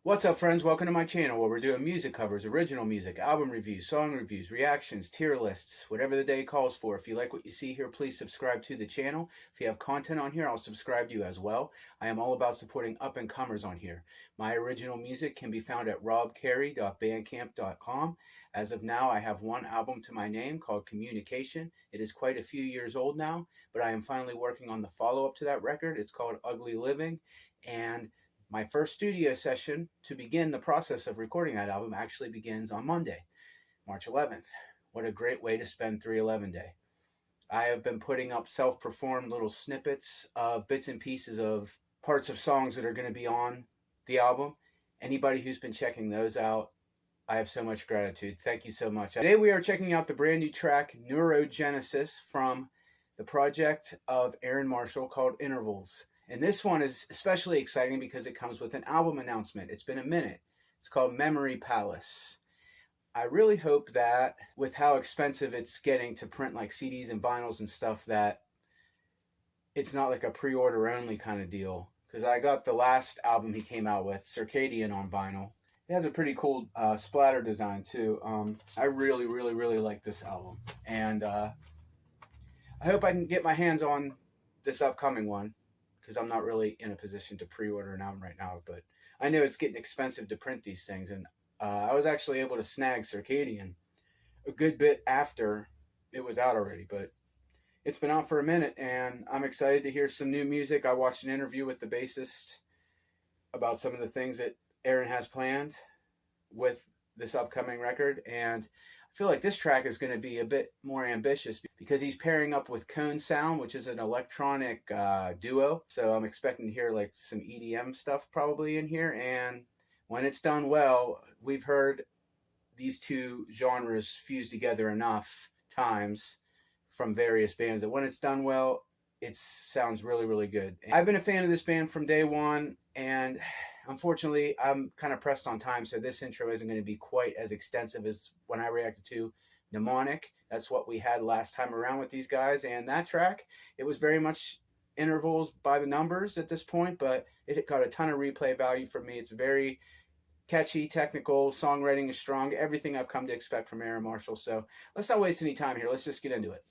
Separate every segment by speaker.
Speaker 1: What's up, friends? Welcome to my channel where we're doing music covers, original music, album reviews, song reviews, reactions, tier lists, whatever the day calls for. If you like what you see here, please subscribe to the channel. If you have content on here, I'll subscribe to you as well. I am all about supporting up-and-comers on here. My original music can be found at robcary.bandcamp.com. As of now, I have one album to my name called Communication. It is quite a few years old now, but I am finally working on the follow-up to that record. It's called Ugly Living, and my first studio session to begin the process of recording that album actually begins on Monday, March 11th. What a great way to spend 3/11 Day. I have been putting up self-performed little snippets of bits and pieces of parts of songs that are going to be on the album. Anybody who's been checking those out, I have so much gratitude. Thank you so much. Today we are checking out the brand new track, Neurogenesis, from the project of Aaron Marshall called Intervals. And this one is especially exciting because it comes with an album announcement. It's been a minute. It's called Memory Palace. I really hope that with how expensive it's getting to print like CDs and vinyls and stuff, that it's not like a pre-order only kind of deal. Because I got the last album he came out with, Circadian, on vinyl. It has a pretty cool splatter design too. I really like this album. And I hope I can get my hands on this upcoming one, because I'm not really in a position to pre-order an album right now, but I know it's getting expensive to print these things, and I was actually able to snag Circadian a good bit after it was out already, but it's been out for a minute, and I'm excited to hear some new music. I watched an interview with the bassist about some of the things that Aaron has planned with this upcoming record, and I feel like this track is going to be a bit more ambitious because he's pairing up with Koan Sound, which is an electronic duo. So I'm expecting to hear like some EDM stuff probably in here. And when it's done well, we've heard these two genres fused together enough times from various bands that when it's done well, it sounds really good. I've been a fan of this band from day one, and unfortunately, I'm kind of pressed on time, so this intro isn't going to be quite as extensive as when I reacted to Mnemonic. That's what we had last time around with these guys, and that track, it was very much intervals by the numbers at this point, but it got a ton of replay value for me. It's very catchy, technical, songwriting is strong, everything I've come to expect from Aaron Marshall. So let's not waste any time here. Let's just get into it.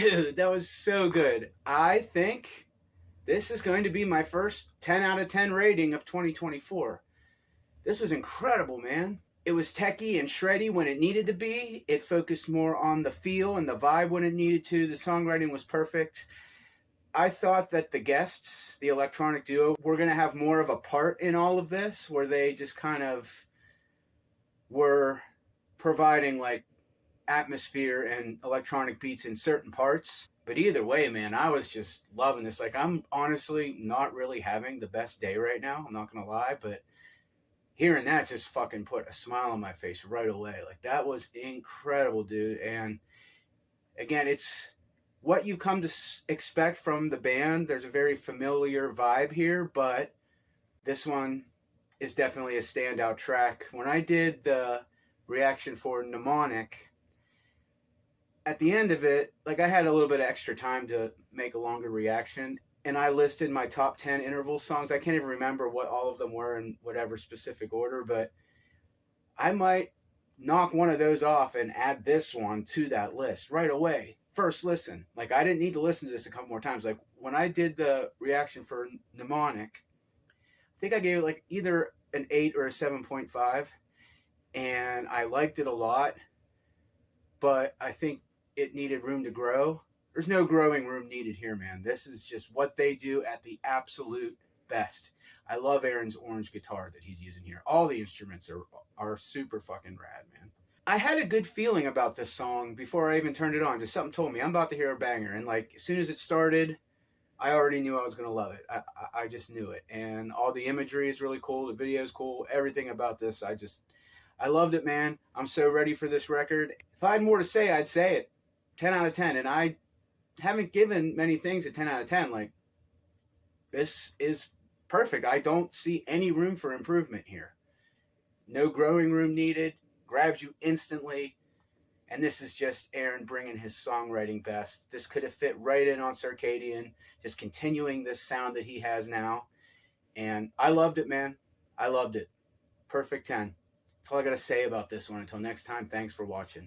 Speaker 1: Dude, that was so good. I think this is going to be my first 10 out of 10 rating of 2024. This was incredible, man. It was techy and shreddy when it needed to be. It focused more on the feel and the vibe when it needed to. The songwriting was perfect. I thought that the guests, the electronic duo, were going to have more of a part in all of this, where they just kind of were providing like atmosphere and electronic beats in certain parts. But either way, man, I was just loving this. Like, I'm honestly not really having the best day right now. I'm not going to lie, but hearing that just fucking put a smile on my face right away. Like, that was incredible, dude. And again, it's what you've come to expect from the band. There's a very familiar vibe here, but this one is definitely a standout track. When I did the reaction for Mnemonic, at the end of it, like, I had a little bit of extra time to make a longer reaction, and I listed my top 10 interval songs. I can't even remember what all of them were in whatever specific order, but I might knock one of those off and add this one to that list right away. First listen. Like, I didn't need to listen to this a couple more times. Like, when I did the reaction for Mnemonic, I think I gave it like either an 8 or a 7.5, and I liked it a lot, but I think it needed room to grow. There's no growing room needed here, man. This is just what they do at the absolute best. I love Aaron's orange guitar that he's using here. All the instruments are super fucking rad, man. I had a good feeling about this song before I even turned it on. Just something told me I'm about to hear a banger. And like, as soon as it started, I already knew I was going to love it. I just knew it. And all the imagery is really cool. The video is cool. Everything about this, I loved it, man. I'm so ready for this record. If I had more to say, I'd say it. 10 out of 10. And I haven't given many things a 10 out of 10. Like, this is perfect. I don't see any room for improvement here. No growing room needed. Grabs you instantly. And this is just Aaron bringing his songwriting best. This could have fit right in on Circadian, just continuing this sound that he has now. And I loved it, man. I loved it. Perfect 10. That's all I got to say about this one. Until next time, thanks for watching.